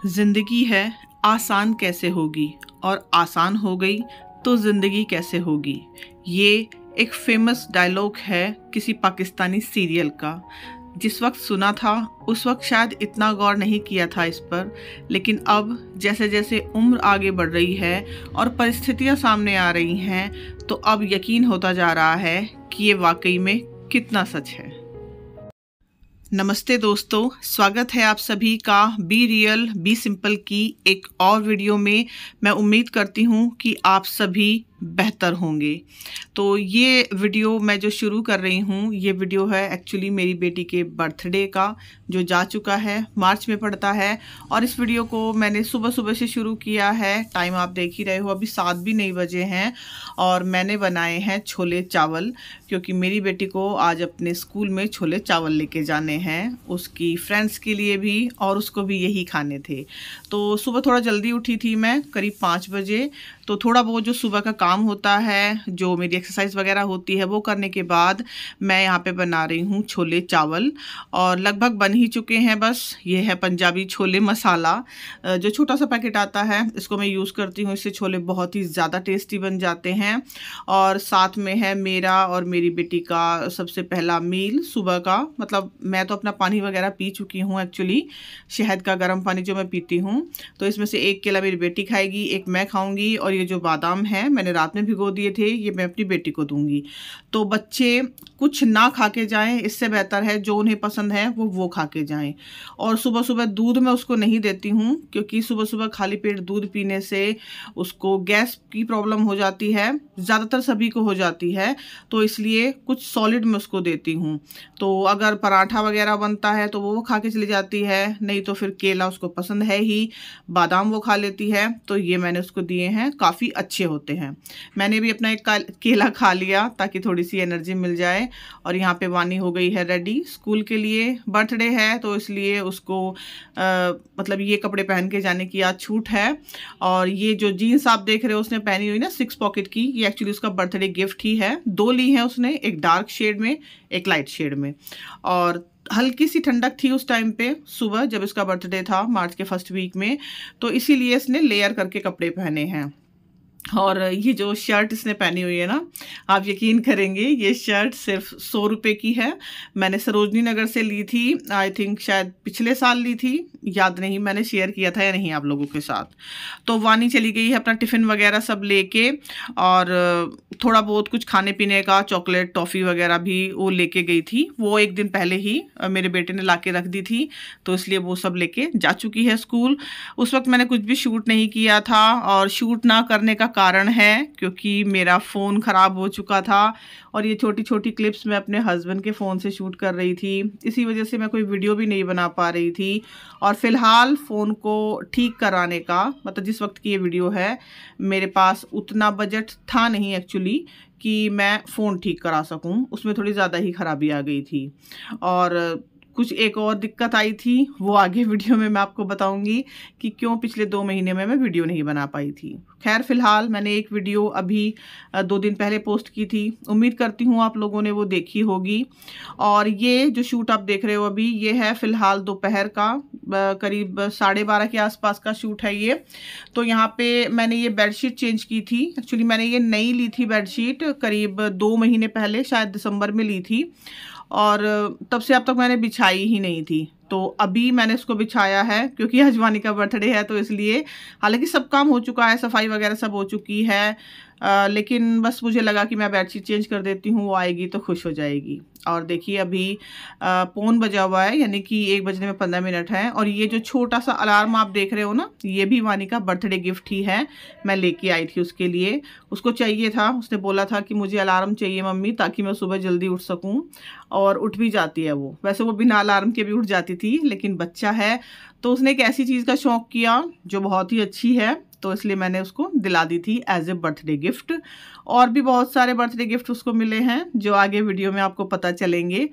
जिंदगी है आसान कैसे होगी और आसान हो गई तो जिंदगी कैसे होगी। ये एक फेमस डायलॉग है किसी पाकिस्तानी सीरियल का। जिस वक्त सुना था उस वक्त शायद इतना गौर नहीं किया था इस पर, लेकिन अब जैसे जैसे उम्र आगे बढ़ रही है और परिस्थितियां सामने आ रही हैं तो अब यकीन होता जा रहा है कि ये वाकई में कितना सच है। नमस्ते दोस्तों, स्वागत है आप सभी का बी रियल बी सिंपल की एक और वीडियो में। मैं उम्मीद करती हूँ कि आप सभी बेहतर होंगे। तो ये वीडियो मैं जो शुरू कर रही हूँ, ये वीडियो है एक्चुअली मेरी बेटी के बर्थडे का, जो जा चुका है, मार्च में पड़ता है। और इस वीडियो को मैंने सुबह सुबह से शुरू किया है। टाइम आप देख ही रहे हो, अभी 7 भी नहीं बजे हैं और मैंने बनाए हैं छोले चावल, क्योंकि मेरी बेटी को आज अपने स्कूल में छोले चावल लेके जाने हैं, उसकी फ्रेंड्स के लिए भी और उसको भी यही खाने थे। तो सुबह थोड़ा जल्दी उठी थी मैं, करीब 5 बजे। तो थोड़ा बहुत जो सुबह का काम होता है, जो मेरी एक्सरसाइज वगैरह होती है, वो करने के बाद मैं यहाँ पे बना रही हूँ छोले चावल और लगभग बन ही चुके हैं। बस ये है पंजाबी छोले मसाला, जो छोटा सा पैकेट आता है, इसको मैं यूज़ करती हूँ। इससे छोले बहुत ही ज़्यादा टेस्टी बन जाते हैं। और साथ में है मेरा और मेरी बेटी का सबसे पहला मील सुबह का। मतलब मैं तो अपना पानी वगैरह पी चुकी हूँ एक्चुअली, शहद का गर्म पानी जो मैं पीती हूँ। तो इसमें से 1 केला मेरी बेटी खाएगी, 1 मैं खाऊंगी, और ये जो बादाम है मैंने रात में भिगो दिए थे, ये मैं अपनी बेटी को दूंगी। तो बच्चे कुछ ना खा के जाएं, इससे बेहतर है जो उन्हें पसंद है वो खा के जाएं। और सुबह सुबह दूध मैं उसको नहीं देती हूँ, क्योंकि सुबह सुबह खाली पेट दूध पीने से उसको गैस की प्रॉब्लम हो जाती है, ज़्यादातर सभी को हो जाती है। तो इसलिए कुछ सॉलिड मैं उसको देती हूँ। तो अगर पराठा वगैरह बनता है तो वो खा के चली जाती है, नहीं तो फिर केला उसको पसंद है ही, बादाम वो खा लेती है। तो ये मैंने उसको दिए हैं, काफ़ी अच्छे होते हैं। मैंने भी अपना एक केला खा लिया ताकि थोड़ी सी एनर्जी मिल जाए। और यहाँ पे वानी हो गई है रेडी स्कूल के लिए। बर्थडे है तो इसलिए उसको मतलब ये कपड़े पहन के जाने की आज छूट है। और ये जो जीन्स आप देख रहे हो उसने पहनी हुई ना 6 पॉकेट की, ये एक्चुअली उसका बर्थडे गिफ्ट ही है। 2 ली हैं उसने, एक डार्क शेड में, एक लाइट शेड में। और हल्की सी ठंडक थी उस टाइम पे सुबह जब इसका बर्थडे था, मार्च के फर्स्ट वीक में, तो इसीलिए इसने लेयर करके कपड़े पहने हैं। और ये जो शर्ट इसने पहनी हुई है ना, आप यकीन करेंगे ये शर्ट सिर्फ 100 रुपये की है। मैंने सरोजनी नगर से ली थी, आई थिंक शायद पिछले साल ली थी, याद नहीं मैंने शेयर किया था या नहीं आप लोगों के साथ। तो वानी चली गई है अपना टिफ़िन वगैरह सब लेके, और थोड़ा बहुत कुछ खाने पीने का, चॉकलेट टॉफ़ी वगैरह भी वो लेके गई थी। वो एक दिन पहले ही मेरे बेटे ने ला के रख दी थी, तो इसलिए वो सब लेके जा चुकी है स्कूल। उस वक्त मैंने कुछ भी शूट नहीं किया था, और शूट ना करने का कारण है क्योंकि मेरा फ़ोन ख़राब हो चुका था और ये छोटी छोटी क्लिप्स मैं अपने हस्बैंड के फ़ोन से शूट कर रही थी। इसी वजह से मैं कोई वीडियो भी नहीं बना पा रही थी। और फ़िलहाल फ़ोन को ठीक कराने का, मतलब जिस वक्त की ये वीडियो है, मेरे पास उतना बजट था नहीं एक्चुअली कि मैं फ़ोन ठीक करा सकूं। उसमें थोड़ी ज़्यादा ही ख़राबी आ गई थी। और कुछ एक और दिक्कत आई थी, वो आगे वीडियो में मैं आपको बताऊंगी कि क्यों पिछले 2 महीने में मैं वीडियो नहीं बना पाई थी। खैर फ़िलहाल मैंने एक वीडियो अभी 2 दिन पहले पोस्ट की थी, उम्मीद करती हूँ आप लोगों ने वो देखी होगी। और ये जो शूट आप देख रहे हो अभी, ये है फ़िलहाल दोपहर का, करीब 12:30 के आसपास का शूट है ये। तो यहाँ पे मैंने ये बेडशीट चेंज की थी। एक्चुअली मैंने ये नई ली थी बेडशीट, करीब 2 महीने पहले, शायद दिसंबर में ली थी, और तब से अब तक मैंने बिछाई ही नहीं थी। तो अभी मैंने इसको बिछाया है क्योंकि आज वानी का बर्थडे है, तो इसलिए। हालांकि सब काम हो चुका है, सफाई वगैरह सब हो चुकी है, लेकिन बस मुझे लगा कि मैं बेडशीट चेंज कर देती हूँ, वो आएगी तो खुश हो जाएगी। और देखिए अभी 1 बजा हुआ है, यानी कि 1 बजने में 15 मिनट है। और ये जो छोटा सा अलार्म आप देख रहे हो ना, ये भी वानी का बर्थडे गिफ्ट ही है। मैं लेके आई थी उसके लिए, उसको चाहिए था, उसने बोला था कि मुझे अलार्म चाहिए मम्मी, ताकि मैं सुबह जल्दी उठ सकूं। और उठ भी जाती है वो, वैसे वो बिना अलार्म के भी उठ जाती थी, लेकिन बच्चा है तो उसने एक ऐसी चीज़ का शौक़ किया जो बहुत ही अच्छी है, तो इसलिए मैंने उसको दिला दी थी एज ए बर्थडे गिफ्ट। और भी बहुत सारे बर्थडे गिफ्ट उसको मिले हैं जो आगे वीडियो में आपको पता चलेंगे।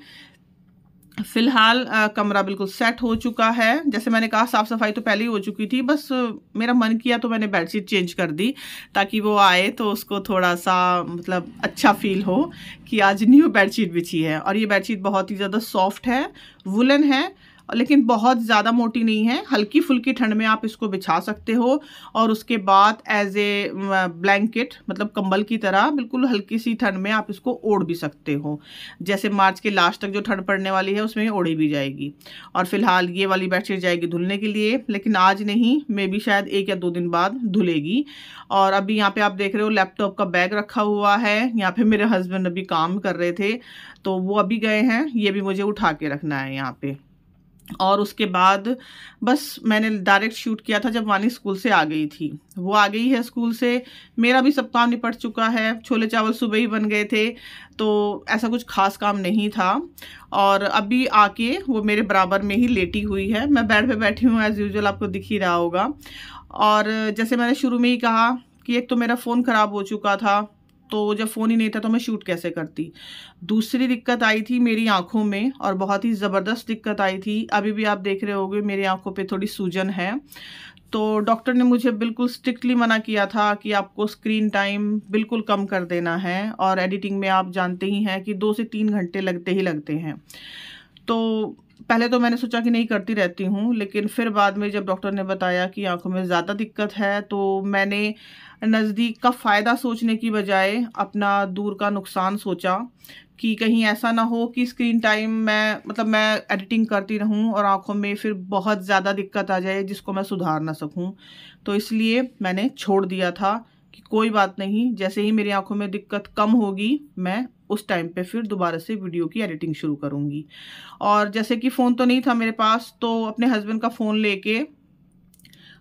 फ़िलहाल कमरा बिल्कुल सेट हो चुका है। जैसे मैंने कहा, साफ़ सफाई तो पहले ही हो चुकी थी, बस मेरा मन किया तो मैंने बेडशीट चेंज कर दी ताकि वो आए तो उसको थोड़ा सा मतलब अच्छा फील हो कि आज न्यू बेडशीट बिछी है। और ये बेडशीट बहुत ही ज़्यादा सॉफ्ट है, वुलन है, लेकिन बहुत ज़्यादा मोटी नहीं है, हल्की फुल्की ठंड में आप इसको बिछा सकते हो और उसके बाद एज ए ब्लैंकेट मतलब कंबल की तरह बिल्कुल हल्की सी ठंड में आप इसको ओढ़ भी सकते हो। जैसे मार्च के लास्ट तक जो ठंड पड़ने वाली है उसमें ओढ़ी भी जाएगी। और फिलहाल ये वाली बेडशीट जाएगी धुलने के लिए, लेकिन आज नहीं, मे बी शायद 1 या 2 दिन बाद धुलेगी। और अभी यहाँ पे आप देख रहे हो लैपटॉप का बैग रखा हुआ है, यहाँ पे मेरे हस्बैंड अभी काम कर रहे थे तो वो अभी गए हैं, ये भी मुझे उठा के रखना है यहाँ पे। और उसके बाद बस मैंने डायरेक्ट शूट किया था जब वानी स्कूल से आ गई थी। वो आ गई है स्कूल से, मेरा भी सब काम निपट चुका है, छोले चावल सुबह ही बन गए थे तो ऐसा कुछ खास काम नहीं था। और अभी आके वो मेरे बराबर में ही लेटी हुई है, मैं बेड पे बैठी हूँ एज़ यूजुअल, आपको दिख ही रहा होगा। और जैसे मैंने शुरू में ही कहा कि एक तो मेरा फ़ोन ख़राब हो चुका था, तो जब फ़ोन ही नहीं था तो मैं शूट कैसे करती। दूसरी दिक्कत आई थी मेरी आँखों में, और बहुत ही ज़बरदस्त दिक्कत आई थी। अभी भी आप देख रहे होंगे मेरी आँखों पे थोड़ी सूजन है। तो डॉक्टर ने मुझे बिल्कुल स्ट्रिक्टली मना किया था कि आपको स्क्रीन टाइम बिल्कुल कम कर देना है, और एडिटिंग में आप जानते ही हैं कि 2 से 3 घंटे लगते ही लगते हैं। तो पहले तो मैंने सोचा कि नहीं करती रहती हूँ, लेकिन फिर बाद में जब डॉक्टर ने बताया कि आँखों में ज़्यादा दिक्कत है तो मैंने नज़दीक का फ़ायदा सोचने की बजाय अपना दूर का नुकसान सोचा कि कहीं ऐसा ना हो कि स्क्रीन टाइम मैं एडिटिंग करती रहूं और आँखों में फिर बहुत ज़्यादा दिक्कत आ जाए जिसको मैं सुधार ना सकूं। तो इसलिए मैंने छोड़ दिया था कि कोई बात नहीं, जैसे ही मेरी आँखों में दिक्कत कम होगी मैं उस टाइम पे फिर दोबारा से वीडियो की एडिटिंग शुरू करूँगी। और जैसे कि फ़ोन तो नहीं था मेरे पास, तो अपने हस्बैंड का फ़ोन लेके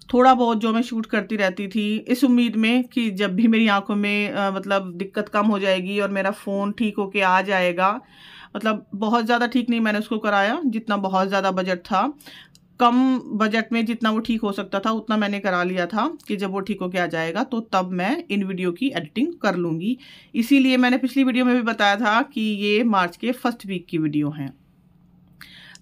थोड़ा बहुत जो मैं शूट करती रहती थी, इस उम्मीद में कि जब भी मेरी आँखों में मतलब दिक्कत कम हो जाएगी और मेरा फ़ोन ठीक होके आ जाएगा, मतलब बहुत ज़्यादा ठीक नहीं मैंने उसको कराया, जितना बहुत ज़्यादा बजट था, कम बजट में जितना वो ठीक हो सकता था उतना मैंने करा लिया था कि जब वो ठीक होके आ जाएगा तो तब मैं इन वीडियो की एडिटिंग कर लूँगी। इसीलिए मैंने पिछली वीडियो में भी बताया था कि ये मार्च के फर्स्ट वीक की वीडियो हैं।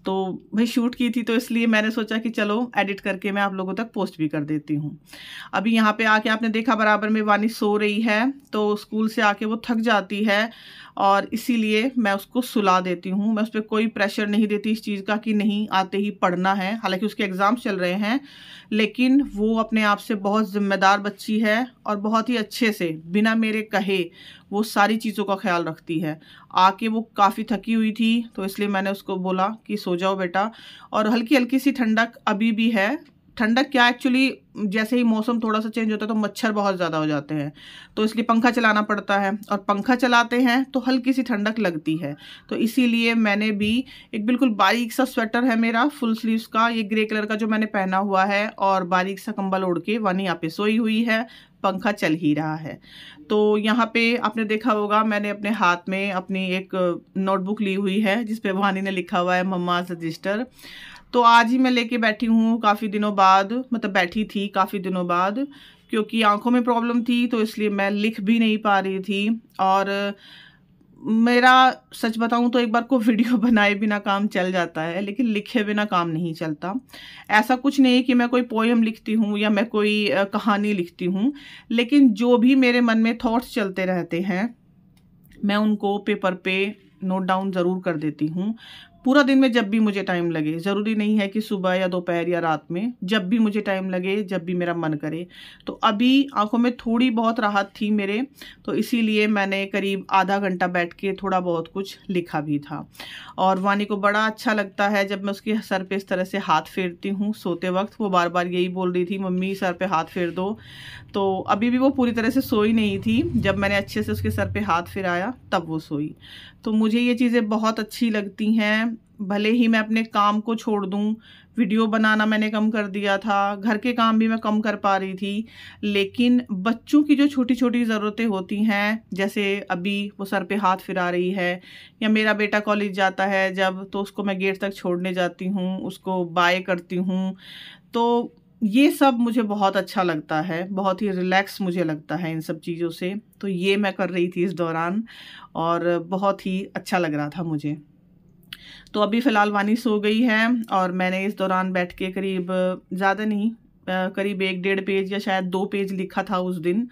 तो भाई शूट की थी तो इसलिए मैंने सोचा कि चलो एडिट करके मैं आप लोगों तक पोस्ट भी कर देती हूँ। अभी यहाँ पे आके आपने देखा बराबर में वानी सो रही है, तो स्कूल से आके वो थक जाती है और इसीलिए मैं उसको सुला देती हूँ। मैं उस पर कोई प्रेशर नहीं देती इस चीज़ का कि नहीं आते ही पढ़ना है, हालांकि उसके एग्ज़ाम्स चल रहे हैं, लेकिन वो अपने आप से बहुत ज़िम्मेदार बच्ची है और बहुत ही अच्छे से बिना मेरे कहे वो सारी चीज़ों का ख्याल रखती है। आके वो काफ़ी थकी हुई थी तो इसलिए मैंने उसको बोला कि सो जाओ बेटा। और हल्की हल्की सी ठंडक अभी भी है, ठंडक क्या एक्चुअली जैसे ही मौसम थोड़ा सा चेंज होता है तो मच्छर बहुत ज़्यादा हो जाते हैं, तो इसलिए पंखा चलाना पड़ता है, और पंखा चलाते हैं तो हल्की सी ठंडक लगती है। तो इसीलिए मैंने भी एक बिल्कुल बारीक सा स्वेटर है मेरा फुल स्लीव्स का, ये ग्रे कलर का जो मैंने पहना हुआ है, और बारीक सा कंबल ओढ़ के वानी यहाँ पे सोई हुई है, पंखा चल ही रहा है। तो यहाँ पे आपने देखा होगा मैंने अपने हाथ में अपनी एक नोटबुक ली हुई है जिसपे वानी ने लिखा हुआ है मम्माज़ रजिस्टर। तो आज ही मैं लेके बैठी हूँ काफ़ी दिनों बाद, मतलब बैठी थी काफ़ी दिनों बाद, क्योंकि आंखों में प्रॉब्लम थी तो इसलिए मैं लिख भी नहीं पा रही थी। और मेरा सच बताऊं तो एक बार को वीडियो बनाए बिना काम चल जाता है, लेकिन लिखे बिना काम नहीं चलता। ऐसा कुछ नहीं कि मैं कोई पोएम लिखती हूँ या मैं कोई कहानी लिखती हूँ, लेकिन जो भी मेरे मन में थॉट्स चलते रहते हैं मैं उनको पेपर पे नोट डाउन ज़रूर कर देती हूँ। पूरा दिन में जब भी मुझे टाइम लगे, ज़रूरी नहीं है कि सुबह या दोपहर या रात में, जब भी मुझे टाइम लगे, जब भी मेरा मन करे। तो अभी आंखों में थोड़ी बहुत राहत थी मेरे, तो इसीलिए मैंने करीब आधा घंटा बैठ के थोड़ा बहुत कुछ लिखा भी था। और वानी को बड़ा अच्छा लगता है जब मैं उसके सर पे इस तरह से हाथ फेरती हूँ सोते वक्त। वो बार बार यही बोल रही थी मम्मी सर पे हाथ फेर दो। तो अभी भी वो पूरी तरह से सोई नहीं थी, जब मैंने अच्छे से उसके सर पे हाथ फिराया तब वो सोई। तो मुझे ये चीज़ें बहुत अच्छी लगती हैं, भले ही मैं अपने काम को छोड़ दूं, वीडियो बनाना मैंने कम कर दिया था, घर के काम भी मैं कम कर पा रही थी, लेकिन बच्चों की जो छोटी छोटी ज़रूरतें होती हैं, जैसे अभी वो सर पे हाथ फिरा रही है, या मेरा बेटा कॉलेज जाता है जब, तो उसको मैं गेट तक छोड़ने जाती हूँ, उसको बाय करती हूँ, तो ये सब मुझे बहुत अच्छा लगता है, बहुत ही रिलैक्स मुझे लगता है इन सब चीज़ों से। तो ये मैं कर रही थी इस दौरान और बहुत ही अच्छा लग रहा था मुझे। तो अभी फ़िलहाल वानी सो गई है और मैंने इस दौरान बैठ के करीब ज़्यादा नहीं, करीब 1 डेढ़ पेज या शायद 2 पेज लिखा था उस दिन।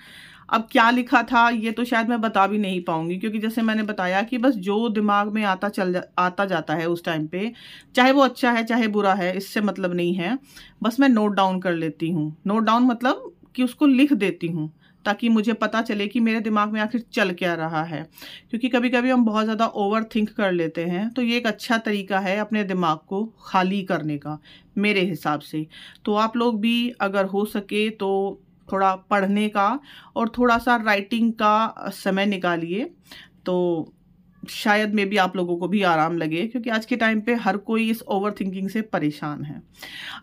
अब क्या लिखा था ये तो शायद मैं बता भी नहीं पाऊंगी, क्योंकि जैसे मैंने बताया कि बस जो दिमाग में आता जाता है उस टाइम पे, चाहे वो अच्छा है चाहे बुरा है, इससे मतलब नहीं है, बस मैं नोट डाउन कर लेती हूँ। नोट डाउन मतलब कि उसको लिख देती हूँ, ताकि मुझे पता चले कि मेरे दिमाग में आखिर चल क्या रहा है। क्योंकि कभी कभी हम बहुत ज़्यादा ओवर थिंक कर लेते हैं, तो ये एक अच्छा तरीका है अपने दिमाग को खाली करने का मेरे हिसाब से। तो आप लोग भी अगर हो सके तो थोड़ा पढ़ने का और थोड़ा सा राइटिंग का समय निकालिए, तो शायद मे भी आप लोगों को भी आराम लगे, क्योंकि आज के टाइम पे हर कोई इस ओवर थिंकिंग से परेशान है।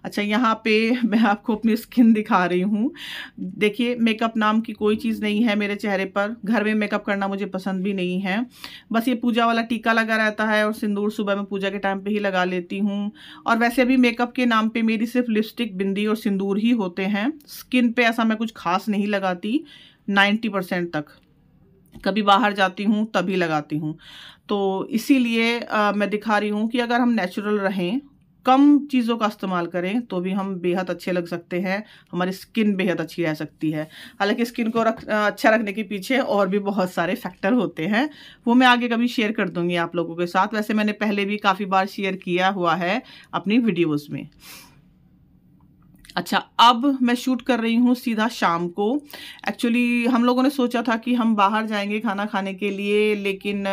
अच्छा, यहाँ पे मैं आपको अपनी स्किन दिखा रही हूँ। देखिए, मेकअप नाम की कोई चीज़ नहीं है मेरे चेहरे पर। घर में मेकअप करना मुझे पसंद भी नहीं है। बस ये पूजा वाला टीका लगा रहता है और सिंदूर सुबह में पूजा के टाइम पे ही लगा लेती हूँ। और वैसे भी मेकअप के नाम पे मेरी सिर्फ लिपस्टिक, बिंदी और सिंदूर ही होते हैं। स्किन पे ऐसा मैं कुछ खास नहीं लगाती 90% तक। कभी बाहर जाती हूँ तभी लगाती हूँ। तो इसीलिए मैं दिखा रही हूँ कि अगर हम नेचुरल रहें, कम चीज़ों का इस्तेमाल करें, तो भी हम बेहद अच्छे लग सकते हैं, हमारी स्किन बेहद अच्छी रह सकती है। हालांकि स्किन को अच्छा रखने के पीछे और भी बहुत सारे फैक्टर होते हैं, वो मैं आगे कभी शेयर कर दूंगी आप लोगों के साथ। वैसे मैंने पहले भी काफ़ी बार शेयर किया हुआ है अपनी वीडियोज़ में। अच्छा, अब मैं शूट कर रही हूँ सीधा शाम को। एक्चुअली हम लोगों ने सोचा था कि हम बाहर जाएंगे खाना खाने के लिए, लेकिन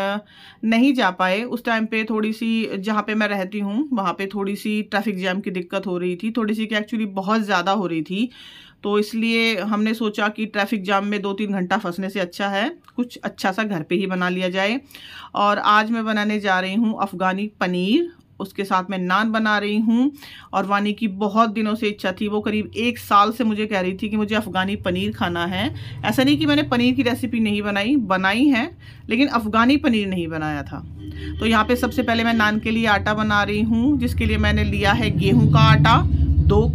नहीं जा पाए। उस टाइम पे थोड़ी सी, जहाँ पे मैं रहती हूँ वहाँ पे थोड़ी सी ट्रैफिक जैम की दिक्कत हो रही थी, थोड़ी सी क्या एक्चुअली बहुत ज़्यादा हो रही थी। तो इसलिए हमने सोचा कि ट्रैफिक जाम में 2-3 घंटा फंसने से अच्छा है कुछ अच्छा सा घर पे ही बना लिया जाए। और आज मैं बनाने जा रही हूँ अफ़गानी पनीर, उसके साथ मैं नान बना रही हूँ। और वानी की बहुत दिनों से इच्छा थी, वो करीब 1 साल से मुझे कह रही थी कि मुझे अफ़गानी पनीर खाना है। ऐसा नहीं कि मैंने पनीर की रेसिपी नहीं बनाई है, लेकिन अफ़गानी पनीर नहीं बनाया था। तो यहाँ पे सबसे पहले मैं नान के लिए आटा बना रही हूँ, जिसके लिए मैंने लिया है गेहूं का आटा 2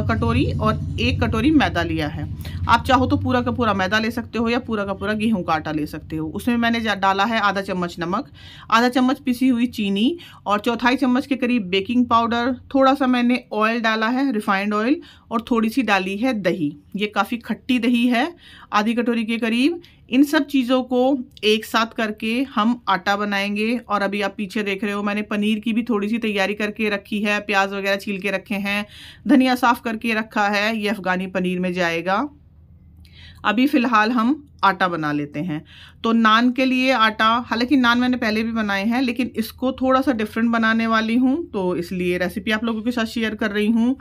कटोरी और 1 कटोरी मैदा लिया है। आप चाहो तो पूरा का पूरा मैदा ले सकते हो या पूरा का पूरा गेहूं का आटा ले सकते हो। उसमें मैंने डाला है आधा चम्मच नमक, आधा चम्मच पिसी हुई चीनी और 1/4 चम्मच के करीब बेकिंग पाउडर। थोड़ा सा मैंने ऑयल डाला है, रिफाइंड ऑयल, और थोड़ी सी डाली है दही। ये काफ़ी खट्टी दही है, आधी कटोरी के करीब। इन सब चीज़ों को एक साथ करके हम आटा बनाएंगे। और अभी आप पीछे देख रहे हो, मैंने पनीर की भी थोड़ी सी तैयारी करके रखी है, प्याज वगैरह छील के रखे हैं, धनिया साफ करके रखा है। ये अफ़गानी पनीर में जाएगा। अभी फ़िलहाल हम आटा बना लेते हैं। तो नान के लिए आटा, हालांकि नान मैंने पहले भी बनाए हैं, लेकिन इसको थोड़ा सा डिफरेंट बनाने वाली हूँ, तो इसलिए रेसिपी आप लोगों के साथ शेयर कर रही हूँ।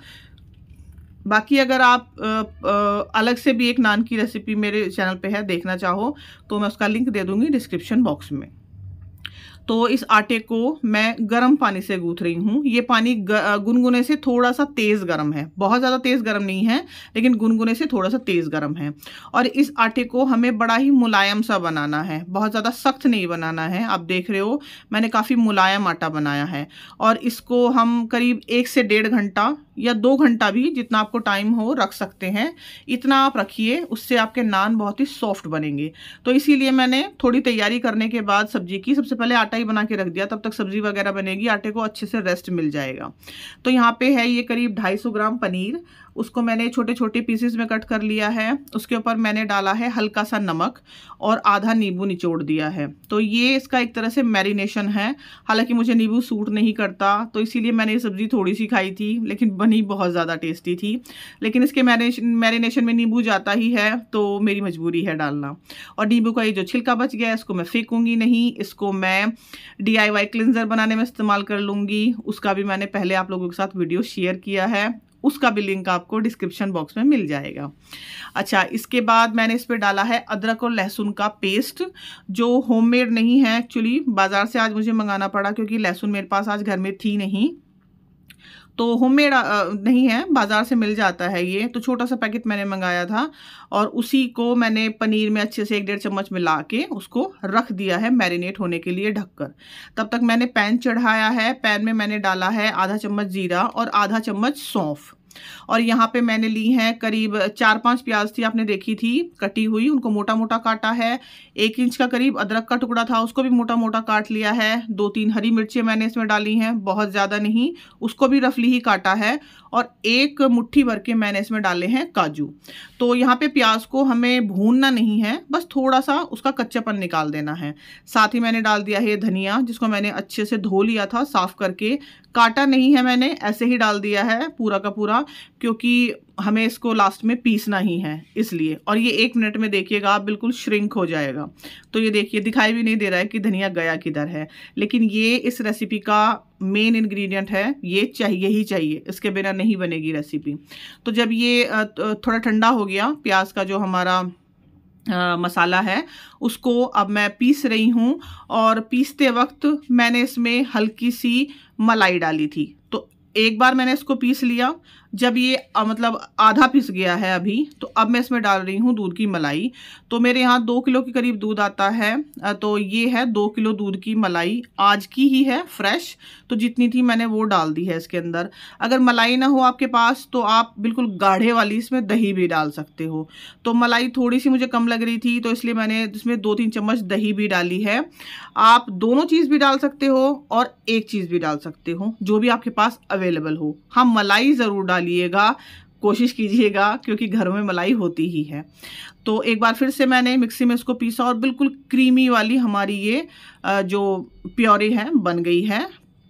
बाकी अगर आप अलग से भी एक नान की रेसिपी मेरे चैनल पे है, देखना चाहो तो मैं उसका लिंक दे दूंगी डिस्क्रिप्शन बॉक्स में। तो इस आटे को मैं गर्म पानी से गूंथ रही हूँ। ये पानी गुनगुने से थोड़ा सा तेज़ गर्म है, बहुत ज़्यादा तेज़ गर्म नहीं है, लेकिन गुनगुने से थोड़ा सा तेज़ गर्म है। और इस आटे को हमें बड़ा ही मुलायम सा बनाना है, बहुत ज़्यादा सख्त नहीं बनाना है। आप देख रहे हो मैंने काफ़ी मुलायम आटा बनाया है। और इसको हम करीब 1 से 1.5 घंटा या 2 घंटा भी, जितना आपको टाइम हो रख सकते हैं, इतना आप रखिए। उससे आपके नान बहुत ही सॉफ्ट बनेंगे। तो इसीलिए मैंने थोड़ी तैयारी करने के बाद सब्जी की, सबसे पहले आटा ही बना के रख दिया, तब तक सब्जी वगैरह बनेगी, आटे को अच्छे से रेस्ट मिल जाएगा। तो यहाँ पे है ये करीब 250 ग्राम पनीर, उसको मैंने छोटे छोटे पीसेस में कट कर लिया है। उसके ऊपर मैंने डाला है हल्का सा नमक और आधा नींबू निचोड़ दिया है। तो ये इसका एक तरह से मैरिनेशन है। हालांकि मुझे नींबू सूट नहीं करता, तो इसीलिए मैंने ये सब्ज़ी थोड़ी सी खाई थी, लेकिन बनी बहुत ज़्यादा टेस्टी थी। लेकिन इसके मैरिनेशन में नींबू जाता ही है, तो मेरी मजबूरी है डालना। और नींबू का ये जो छिलका बच गया है, इसको मैं फेंकूंगी नहीं, इसको मैं DIY क्लिनजर बनाने में इस्तेमाल कर लूँगी। उसका भी मैंने पहले आप लोगों के साथ वीडियो शेयर किया है, उसका भी लिंक आपको डिस्क्रिप्शन बॉक्स में मिल जाएगा। अच्छा, इसके बाद मैंने इस पर डाला है अदरक और लहसुन का पेस्ट, जो होममेड नहीं है। एक्चुअली बाज़ार से आज मुझे मंगाना पड़ा, क्योंकि लहसुन मेरे पास आज घर में थी नहीं, तो होममेड नहीं है, बाज़ार से मिल जाता है ये। तो छोटा सा पैकेट मैंने मंगाया था, और उसी को मैंने पनीर में अच्छे से 1-1.5 चम्मच मिला के उसको रख दिया है मैरिनेट होने के लिए ढककर। तब तक मैंने पैन चढ़ाया है। पैन में मैंने डाला है आधा चम्मच जीरा और आधा चम्मच सौंफ। और यहाँ पे मैंने ली हैं करीब 4-5 प्याज थी, आपने देखी थी कटी हुई, उनको मोटा मोटा काटा है। 1 इंच का करीब अदरक का टुकड़ा था, उसको भी मोटा मोटा काट लिया है। 2-3 हरी मिर्चें मैंने इसमें डाली हैं, बहुत ज़्यादा नहीं, उसको भी रफली ही काटा है। और 1 मुट्ठी भर के मैंने इसमें डाले हैं काजू। तो यहाँ पे प्याज को हमें भूनना नहीं है, बस थोड़ा सा उसका कच्चापन निकाल देना है। साथ ही मैंने डाल दिया है धनिया, जिसको मैंने अच्छे से धो लिया था साफ करके, काटा नहीं है मैंने, ऐसे ही डाल दिया है पूरा का पूरा, क्योंकि हमें इसको लास्ट में पीसना ही है इसलिए। और ये 1 मिनट में देखिएगा आप बिल्कुल श्रिंक हो जाएगा। तो ये देखिए दिखाई भी नहीं दे रहा है कि धनिया गया किधर है, लेकिन ये इस रेसिपी का मेन इंग्रेडिएंट है, ये चाहिए ही चाहिए, इसके बिना नहीं बनेगी रेसिपी। तो जब ये थोड़ा ठंडा हो गया प्याज का जो हमारा मसाला है, उसको अब मैं पीस रही हूँ। और पीसते वक्त मैंने इसमें हल्की सी मलाई डाली थी। तो एक बार मैंने इसको पीस लिया, जब ये मतलब आधा पिस गया है अभी, तो अब मैं इसमें डाल रही हूँ दूध की मलाई। तो मेरे यहाँ 2 किलो के करीब दूध आता है, तो ये है 2 किलो दूध की मलाई, आज की ही है फ्रेश। तो जितनी थी मैंने वो डाल दी है इसके अंदर। अगर मलाई ना हो आपके पास तो आप बिल्कुल गाढ़े वाली इसमें दही भी डाल सकते हो। तो मलाई थोड़ी सी मुझे कम लग रही थी, तो इसलिए मैंने इसमें 2-3 चम्मच दही भी डाली है। आप दोनों चीज़ भी डाल सकते हो और एक चीज़ भी डाल सकते हो, जो भी आपके पास अवेलेबल हो। हाँ, मलाई ज़रूर डालिएगा, कोशिश कीजिएगा, क्योंकि घरों में मलाई होती ही है। तो एक बार फिर से मैंने मिक्सी में इसको पीसा और बिल्कुल क्रीमी वाली हमारी ये जो प्योरी है बन गई है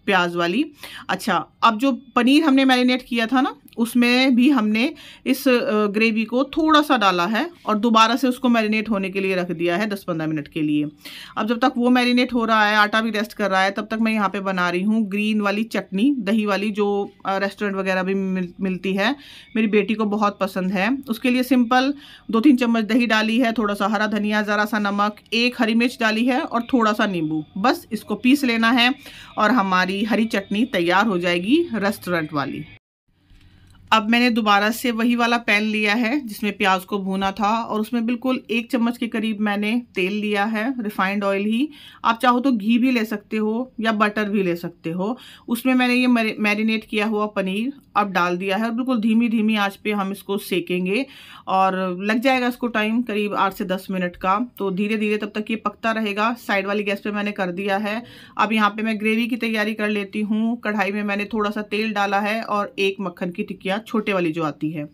प्याज वाली। अच्छा, अब जो पनीर हमने मैरिनेट किया था ना, उसमें भी हमने इस ग्रेवी को थोड़ा सा डाला है और दोबारा से उसको मैरिनेट होने के लिए रख दिया है 10-15 मिनट के लिए। अब जब तक वो मैरिनेट हो रहा है, आटा भी रेस्ट कर रहा है, तब तक मैं यहाँ पे बना रही हूँ ग्रीन वाली चटनी, दही वाली, जो रेस्टोरेंट वगैरह भी मिलती है, मेरी बेटी को बहुत पसंद है। उसके लिए सिंपल 2-3 चम्मच दही डाली है, थोड़ा सा हरा धनिया, ज़रा सा नमक, 1 हरी मिर्च डाली है और थोड़ा सा नींबू। बस इसको पीस लेना है और हमारी हरी चटनी तैयार हो जाएगी रेस्टोरेंट वाली। अब मैंने दोबारा से वही वाला पैन लिया है जिसमें प्याज को भूना था, और उसमें बिल्कुल 1 चम्मच के करीब मैंने तेल लिया है, रिफाइंड ऑयल ही। आप चाहो तो घी भी ले सकते हो या बटर भी ले सकते हो। उसमें मैंने ये मैरिनेट किया हुआ पनीर अब डाल दिया है और बिल्कुल धीमी धीमी आंच पे हम इसको सेकेंगे और लग जाएगा इसको टाइम करीब 8 से 10 मिनट का। तो धीरे धीरे तब तक ये पकता रहेगा। साइड वाली गैस पे मैंने कर दिया है। अब यहाँ पे मैं ग्रेवी की तैयारी कर लेती हूँ। कढ़ाई में मैंने थोड़ा सा तेल डाला है और 1 मक्खन की टिक्किया छोटे वाली जो आती है,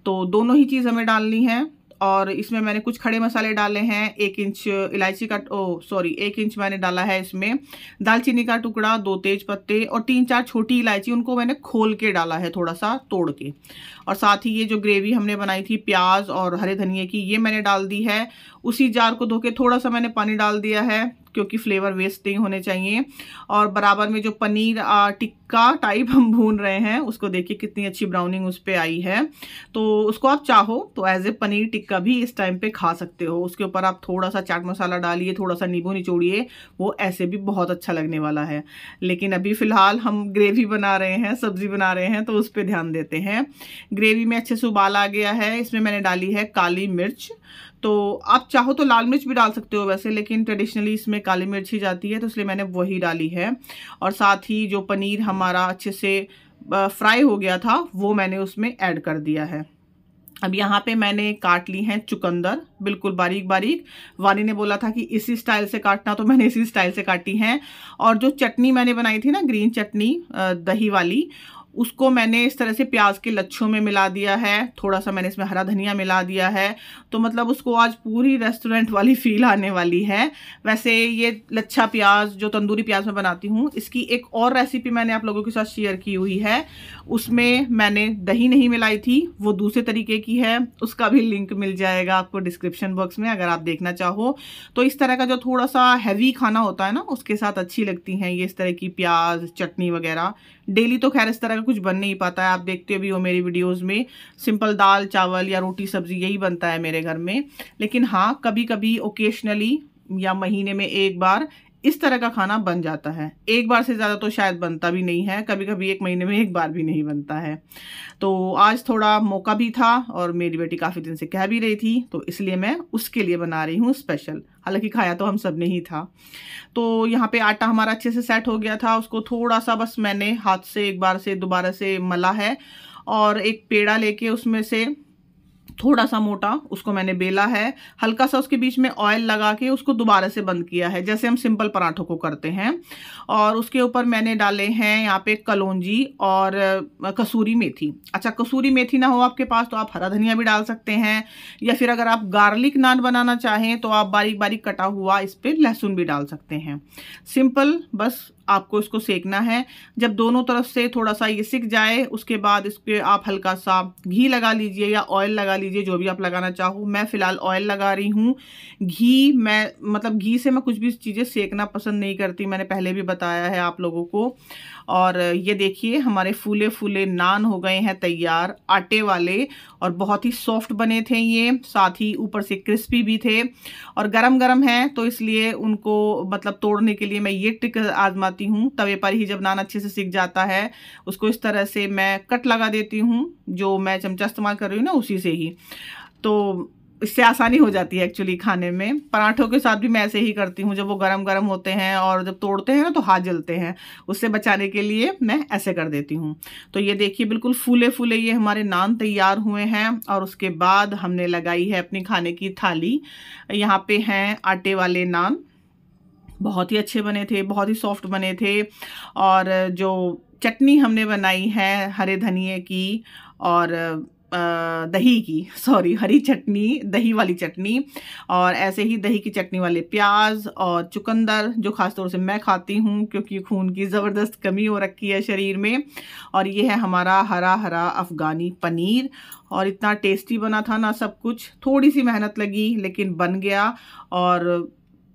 तो दोनों ही चीज़ हमें डालनी है। और इसमें मैंने कुछ खड़े मसाले डाले हैं, 1 इंच इलायची का 1 इंच मैंने डाला है इसमें दालचीनी का टुकड़ा, 2 तेज पत्ते और 3-4 छोटी इलायची, उनको मैंने खोल के डाला है थोड़ा सा तोड़ के। और साथ ही ये जो ग्रेवी हमने बनाई थी प्याज और हरे धनिए की, ये मैंने डाल दी है। उसी जार को धो के थोड़ा सा मैंने पानी डाल दिया है क्योंकि फ्लेवर वेस्ट नहीं होने चाहिए। और बराबर में जो पनीर टिक्का टाइप हम भून रहे हैं, उसको देखिए कितनी अच्छी ब्राउनिंग उस पर आई है। तो उसको आप चाहो तो एज ए पनीर टिक्का भी इस टाइम पे खा सकते हो। उसके ऊपर आप थोड़ा सा चाट मसाला डालिए, थोड़ा सा नींबू निचोड़िए, वो ऐसे भी बहुत अच्छा लगने वाला है। लेकिन अभी फ़िलहाल हम ग्रेवी बना रहे हैं, सब्जी बना रहे हैं, तो उस पर ध्यान देते हैं। ग्रेवी में अच्छे से उबाल आ गया है। इसमें मैंने डाली है काली मिर्च। तो आप चाहो तो लाल मिर्च भी डाल सकते हो वैसे, लेकिन ट्रेडिशनली इसमें काली मिर्च ही जाती है, तो इसलिए मैंने वही डाली है। और साथ ही जो पनीर हमारा अच्छे से फ्राई हो गया था, वो मैंने उसमें ऐड कर दिया है। अब यहाँ पे मैंने काट ली हैं चुकंदर, बिल्कुल बारीक बारीक। वानी ने बोला था कि इसी स्टाइल से काटना, तो मैंने इसी स्टाइल से काटी हैं। और जो चटनी मैंने बनाई थी ना, ग्रीन चटनी दही वाली, उसको मैंने इस तरह से प्याज के लच्छों में मिला दिया है। थोड़ा सा मैंने इसमें हरा धनिया मिला दिया है, तो मतलब उसको आज पूरी रेस्टोरेंट वाली फील आने वाली है। वैसे ये लच्छा प्याज जो तंदूरी प्याज में बनाती हूँ, इसकी एक और रेसिपी मैंने आप लोगों के साथ शेयर की हुई है। उसमें मैंने दही नहीं मिलाई थी, वो दूसरे तरीके की है। उसका भी लिंक मिल जाएगा आपको डिस्क्रिप्शन बॉक्स में अगर आप देखना चाहो। तो इस तरह का जो थोड़ा सा हैवी खाना होता है ना, उसके साथ अच्छी लगती हैं ये इस तरह की प्याज चटनी वगैरह। डेली तो खैर इस तरह का कुछ बन नहीं पाता है, आप देखते भी हो मेरी वीडियोस में सिंपल दाल चावल या रोटी सब्जी यही बनता है मेरे घर में। लेकिन हाँ, कभी कभी ओकेशनली या महीने में 1 बार इस तरह का खाना बन जाता है। 1 बार से ज़्यादा तो शायद बनता भी नहीं है, कभी कभी 1 महीने में 1 बार भी नहीं बनता है। तो आज थोड़ा मौका भी था और मेरी बेटी काफ़ी दिन से कह भी रही थी, तो इसलिए मैं उसके लिए बना रही हूँ स्पेशल। हालांकि खाया तो हम सब ने ही था। तो यहाँ पे आटा हमारा अच्छे से सेट हो गया था, उसको थोड़ा सा बस मैंने हाथ से एक बार से दोबारा से मला है और एक पेड़ा लेके उसमें से थोड़ा सा मोटा उसको मैंने बेला है, हल्का सा उसके बीच में ऑयल लगा के उसको दोबारा से बंद किया है, जैसे हम सिंपल पराठों को करते हैं। और उसके ऊपर मैंने डाले हैं यहाँ पे कलौंजी और कसूरी मेथी। अच्छा, कसूरी मेथी ना हो आपके पास तो आप हरा धनिया भी डाल सकते हैं, या फिर अगर आप गार्लिक नान बनाना चाहें तो आप बारीक बारीक कटा हुआ इस पर लहसुन भी डाल सकते हैं। सिंपल, बस आपको इसको सेकना है। जब दोनों तरफ से थोड़ा सा ये सिक जाए उसके बाद इस पर आप हल्का सा घी लगा लीजिए या ऑयल लगा लीजिए, जो भी आप लगाना चाहो। मैं फ़िलहाल ऑयल लगा रही हूँ। घी मैं मतलब घी से मैं कुछ भी चीज़ें सेकना पसंद नहीं करती, मैंने पहले भी बताया है आप लोगों को। और ये देखिए हमारे फूले फूले नान हो गए हैं तैयार, आटे वाले, और बहुत ही सॉफ्ट बने थे ये, साथ ही ऊपर से क्रिस्पी भी थे और गरम गरम हैं, तो इसलिए उनको मतलब तोड़ने के लिए मैं ये ट्रिक आजमाती हूँ। तवे पर ही जब नान अच्छे से सिक जाता है उसको इस तरह से मैं कट लगा देती हूँ, जो मैं चमचा इस्तेमाल कर रही हूँ ना उसी से ही, तो इससे आसानी हो जाती है एक्चुअली खाने में। पराठों के साथ भी मैं ऐसे ही करती हूँ, जब वो गरम गरम होते हैं और जब तोड़ते हैं ना तो हाथ जलते हैं, उससे बचाने के लिए मैं ऐसे कर देती हूँ। तो ये देखिए बिल्कुल फूले फूले ये हमारे नान तैयार हुए हैं। और उसके बाद हमने लगाई है अपनी खाने की थाली। यहाँ पे हैं आटे वाले नान, बहुत ही अच्छे बने थे, बहुत ही सॉफ्ट बने थे। और जो चटनी हमने बनाई है हरे धनिए की और दही की, सॉरी हरी चटनी, दही वाली चटनी, और ऐसे ही दही की चटनी वाले प्याज और चुकंदर, जो खासतौर से मैं खाती हूँ क्योंकि खून की ज़बरदस्त कमी हो रखी है शरीर में। और ये है हमारा हरा हरा अफ़गानी पनीर, और इतना टेस्टी बना था ना सब कुछ। थोड़ी सी मेहनत लगी लेकिन बन गया, और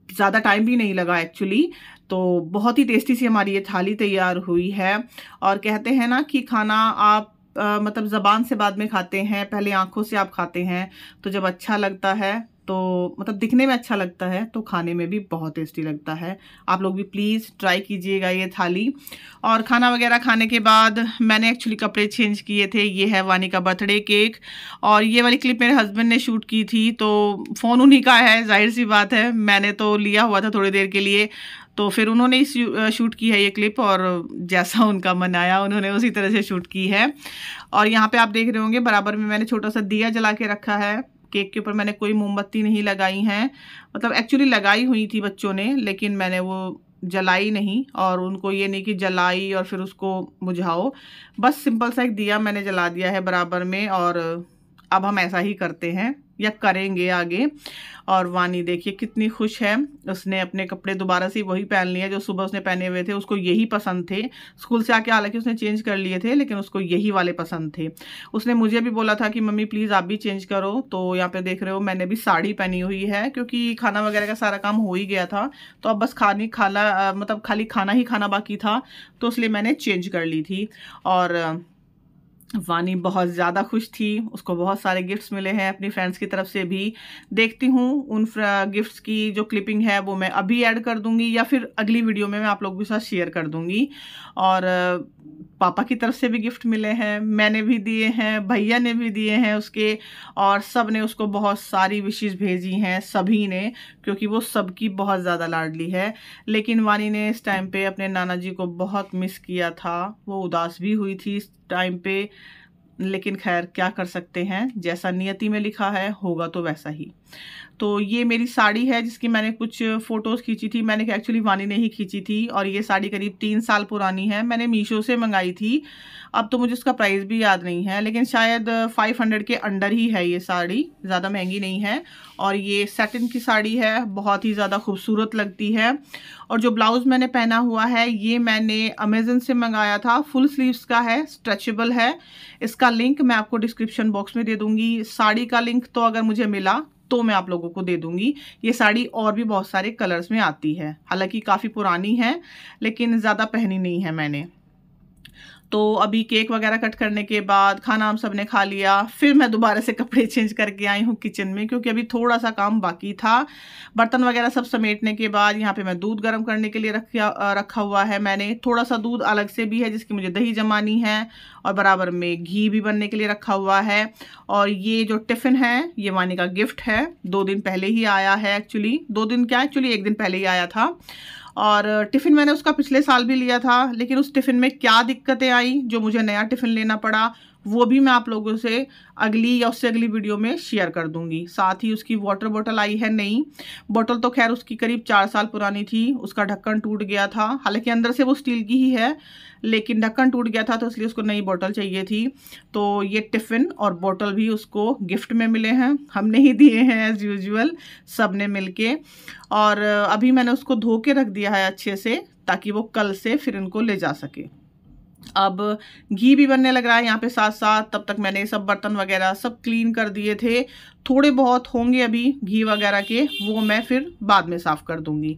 ज़्यादा टाइम भी नहीं लगा एक्चुअली। तो बहुत ही टेस्टी सी हमारी ये थाली तैयार हुई है। और कहते हैं ना कि खाना आप मतलब ज़बान से बाद में खाते हैं, पहले आँखों से आप खाते हैं, तो जब अच्छा लगता है तो मतलब दिखने में अच्छा लगता है तो खाने में भी बहुत टेस्टी लगता है। आप लोग भी प्लीज़ ट्राई कीजिएगा ये थाली। और खाना वगैरह खाने के बाद मैंने एक्चुअली कपड़े चेंज किए थे। ये है वानी का बर्थडे केक, और ये वाली क्लिप मेरे हस्बैंड ने शूट की थी, तो फ़ोन उन्हीं का है, जाहिर सी बात है, मैंने तो लिया हुआ था थोड़ी देर के लिए, तो फिर उन्होंने ही शूट की है ये क्लिप, और जैसा उनका मन आया उन्होंने उसी तरह से शूट की है। और यहाँ पे आप देख रहे होंगे बराबर में मैंने छोटा सा दिया जला के रखा है। केक के ऊपर मैंने कोई मोमबत्ती नहीं लगाई हैं, मतलब एक्चुअली लगाई हुई थी बच्चों ने, लेकिन मैंने वो जलाई नहीं, और उनको ये नहीं कि जलाई और फिर उसको बुझाओ, बस सिंपल सा एक दिया मैंने जला दिया है बराबर में। और अब हम ऐसा ही करते हैं या करेंगे आगे। और वानी देखिए कितनी खुश है, उसने अपने कपड़े दोबारा से वही पहन लिए जो सुबह उसने पहने हुए थे, उसको यही पसंद थे। स्कूल से आके हालांकि उसने चेंज कर लिए थे, लेकिन उसको यही वाले पसंद थे। उसने मुझे भी बोला था कि मम्मी प्लीज़ आप भी चेंज करो, तो यहाँ पे देख रहे हो मैंने भी साड़ी पहनी हुई है, क्योंकि खाना वगैरह का सारा काम हो ही गया था, तो अब बस मतलब खाली खाना ही खाना बाकी था, तो इसलिए मैंने चेंज कर ली थी। और वानी बहुत ज़्यादा खुश थी, उसको बहुत सारे गिफ्ट्स मिले हैं अपनी फ्रेंड्स की तरफ से भी। देखती हूँ उन गिफ्ट्स की जो क्लिपिंग है वो मैं अभी ऐड कर दूँगी, या फिर अगली वीडियो में मैं आप लोगों के साथ शेयर कर दूँगी। और पापा की तरफ से भी गिफ्ट मिले हैं, मैंने भी दिए हैं, भैया ने भी दिए हैं उसके, और सब ने उसको बहुत सारी विशेस भेजी हैं, सभी ने, क्योंकि वो सबकी बहुत ज़्यादा लाडली है। लेकिन वानी ने इस टाइम पे अपने नाना जी को बहुत मिस किया था, वो उदास भी हुई थी इस टाइम पे, लेकिन खैर क्या कर सकते हैं, जैसा नियति में लिखा है होगा तो वैसा ही। तो ये मेरी साड़ी है जिसकी मैंने कुछ फ़ोटोज़ खींची थी, मैंने एक्चुअली वानी ने ही खींची थी, और ये साड़ी करीब 3 साल पुरानी है, मैंने मीशो से मंगाई थी। अब तो मुझे उसका प्राइस भी याद नहीं है, लेकिन शायद 500 के अंडर ही है ये साड़ी, ज़्यादा महंगी नहीं है। और ये सैटिन की साड़ी है, बहुत ही ज़्यादा खूबसूरत लगती है। और जो ब्लाउज़ मैंने पहना हुआ है ये मैंने अमेज़न से मंगाया था, फुल स्लीव्स का है, स्ट्रेचेबल है। इसका लिंक मैं आपको डिस्क्रिप्शन बॉक्स में दे दूँगी। साड़ी का लिंक तो अगर मुझे मिला तो मैं आप लोगों को दे दूंगी। ये साड़ी और भी बहुत सारे कलर्स में आती है, हालांकि काफ़ी पुरानी है लेकिन ज़्यादा पहनी नहीं है मैंने। तो अभी केक वगैरह कट करने के बाद खाना हम सब ने खा लिया, फिर मैं दोबारा से कपड़े चेंज करके आई हूँ किचन में, क्योंकि अभी थोड़ा सा काम बाकी था। बर्तन वगैरह सब समेटने के बाद यहाँ पे मैं दूध गर्म करने के लिए रखा हुआ है। मैंने थोड़ा सा दूध अलग से भी है जिसकी मुझे दही जमानी है, और बराबर में घी भी बनने के लिए रखा हुआ है। और ये जो टिफ़िन है ये वानी का गिफ्ट है, 2 दिन पहले ही आया है, एक्चुअली 2 दिन क्या, एक्चुअली 1 दिन पहले ही आया था। और टिफ़िन मैंने उसका पिछले साल भी लिया था, लेकिन उस टिफ़िन में क्या दिक्कतें आई जो मुझे नया टिफ़िन लेना पड़ा, वो भी मैं आप लोगों से अगली या उससे अगली वीडियो में शेयर कर दूंगी। साथ ही उसकी वाटर बॉटल आई है नई बॉटल, तो खैर उसकी करीब 4 साल पुरानी थी, उसका ढक्कन टूट गया था, हालांकि अंदर से वो स्टील की ही है लेकिन ढक्कन टूट गया था तो इसलिए उसको नई बोतल चाहिए थी। तो ये टिफ़िन और बोतल भी उसको गिफ्ट में मिले हैं, हमने ही दिए हैं एज़ यूजुअल सब ने मिलके। और अभी मैंने उसको धो के रख दिया है अच्छे से ताकि वो कल से फिर इनको ले जा सके। अब घी भी बनने लग रहा है यहाँ पे साथ साथ। तब तक मैंने सब बर्तन वगैरह सब क्लीन कर दिए थे, थोड़े बहुत होंगे अभी घी वगैरह के, वो मैं फिर बाद में साफ़ कर दूंगी।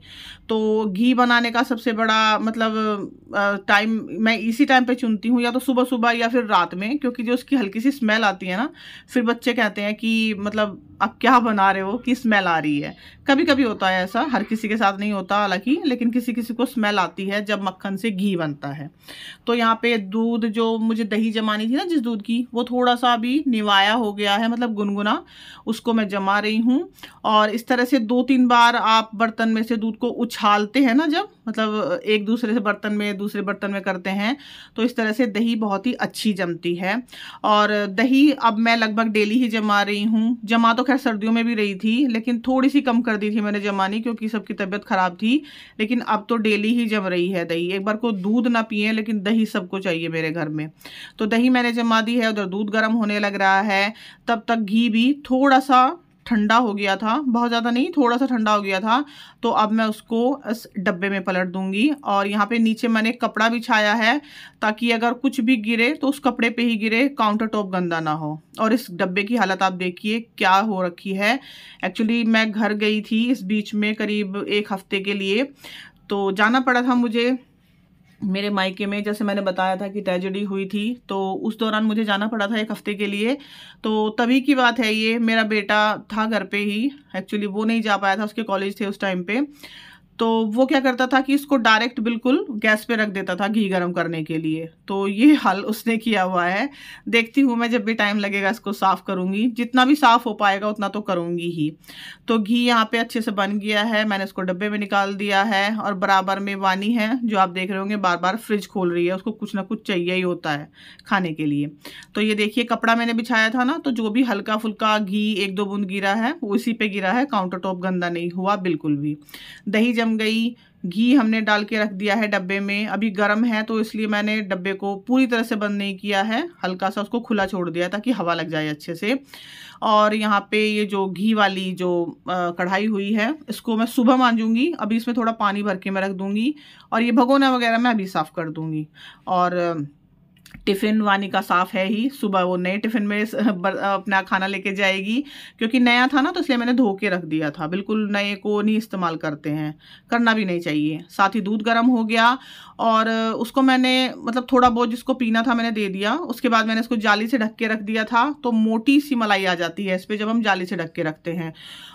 तो घी बनाने का सबसे बड़ा मतलब टाइम मैं इसी टाइम पे चुनती हूँ, या तो सुबह सुबह या फिर रात में, क्योंकि जो उसकी हल्की सी स्मेल आती है ना, फिर बच्चे कहते हैं कि मतलब आप क्या बना रहे हो कि स्मेल आ रही है। कभी कभी होता है ऐसा, हर किसी के साथ नहीं होता हालांकि, लेकिन किसी किसी को स्मेल आती है जब मक्खन से घी बनता है। तो यहाँ पे दूध, जो मुझे दही जमानी थी ना जिस दूध की, वो थोड़ा सा अभी निवाया हो गया है, मतलब गुनगुना, उसको मैं जमा रही हूँ। और इस तरह से 2-3 बार आप बर्तन में से दूध को उछालते हैं ना, जब मतलब एक दूसरे से बर्तन में दूसरे बर्तन में करते हैं, तो इस तरह से दही बहुत ही अच्छी जमती है। और दही अब मैं लगभग डेली ही जमा रही हूँ। जमा तो खैर सर्दियों में भी रही थी, लेकिन थोड़ी सी कम कर दी थी मैंने जमानी, क्योंकि सबकी तबीयत खराब थी। लेकिन अब तो डेली ही जम रही है दही। एक बार को दूध ना पिए लेकिन दही सबको चाहिए मेरे घर में। तो दही मैंने जमा दी है, उधर दूध गर्म होने लग रहा है। तब तक घी भी थोड़ा सा ठंडा हो गया था, बहुत ज़्यादा नहीं, थोड़ा सा ठंडा हो गया था। तो अब मैं उसको इस डब्बे में पलट दूंगी। और यहाँ पे नीचे मैंने कपड़ा बिछाया है ताकि अगर कुछ भी गिरे तो उस कपड़े पे ही गिरे, काउंटर टॉप गंदा ना हो। और इस डब्बे की हालत आप देखिए क्या हो रखी है। एक्चुअली मैं घर गई थी इस बीच में करीब 1 हफ्ते के लिए, तो जाना पड़ा था मुझे मेरे मायके में। जैसे मैंने बताया था कि ट्रेजेडी हुई थी, तो उस दौरान मुझे जाना पड़ा था 1 हफ्ते के लिए। तो तभी की बात है ये, मेरा बेटा था घर पे ही, एक्चुअली वो नहीं जा पाया था, उसके कॉलेज थे उस टाइम पे। तो वो क्या करता था कि इसको डायरेक्ट बिल्कुल गैस पे रख देता था घी गर्म करने के लिए। तो ये हाल उसने किया हुआ है। देखती हूँ मैं, जब भी टाइम लगेगा इसको साफ़ करूँगी, जितना भी साफ़ हो पाएगा उतना तो करूँगी ही। तो घी यहाँ पे अच्छे से बन गया है, मैंने इसको डब्बे में निकाल दिया है। और बराबर में वानी है जो आप देख रहे होंगे बार बार फ्रिज खोल रही है, उसको कुछ ना कुछ चाहिए ही होता है खाने के लिए। तो ये देखिए कपड़ा मैंने बिछाया था ना, तो जो भी हल्का फुल्का घी 1-2 बूंद गिरा है वो इसी पे गिरा है, काउंटर टॉप गंदा नहीं हुआ बिल्कुल भी। दही जम गई, घी हमने डाल के रख दिया है डब्बे में, अभी गर्म है तो इसलिए मैंने डब्बे को पूरी तरह से बंद नहीं किया है, हल्का सा उसको खुला छोड़ दिया ताकि हवा लग जाए अच्छे से। और यहाँ पे ये जो घी वाली जो कढ़ाई हुई है, इसको मैं सुबह मांजूंगी। अभी इसमें थोड़ा पानी भर के मैं रख दूंगी, और ये भगोना वगैरह मैं अभी साफ़ कर दूंगी। और टिफ़िन वानी का साफ़ है ही, सुबह वो नए टिफ़िन में अपना खाना लेके जाएगी, क्योंकि नया था ना तो इसलिए मैंने धो के रख दिया था। बिल्कुल नए को नहीं इस्तेमाल करते हैं, करना भी नहीं चाहिए। साथ ही दूध गर्म हो गया, और उसको मैंने मतलब थोड़ा बहुत जिसको पीना था मैंने दे दिया। उसके बाद मैंने इसको जाली से ढक के रख दिया था, तो मोटी सी मलाई आ जाती है इस पर जब हम जाली से ढक के रखते हैं।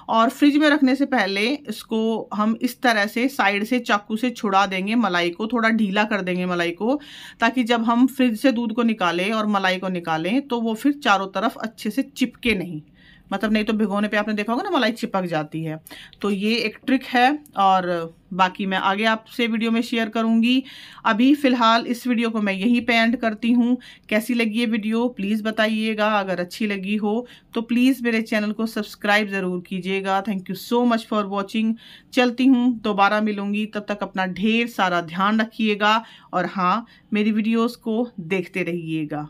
और फ्रिज में रखने से पहले इसको हम इस तरह से साइड से चाकू से छुड़ा देंगे मलाई को, थोड़ा ढीला कर देंगे मलाई को, ताकि जब हम फ्रिज से दूध को निकालें और मलाई को निकालें तो वो फिर चारों तरफ अच्छे से चिपके नहीं, मतलब नहीं तो भिगोने पे आपने देखा होगा ना मलाई चिपक जाती है। तो ये एक ट्रिक है, और बाकी मैं आगे आपसे वीडियो में शेयर करूंगी। अभी फ़िलहाल इस वीडियो को मैं यहीं पे एंड करती हूँ। कैसी लगी ये वीडियो प्लीज़ बताइएगा, अगर अच्छी लगी हो तो प्लीज़ मेरे चैनल को सब्सक्राइब ज़रूर कीजिएगा। Thank you so much for watching. चलती हूँ, दोबारा मिलूँगी, तब तक अपना ढेर सारा ध्यान रखिएगा, और हाँ, मेरी वीडियोज़ को देखते रहिएगा।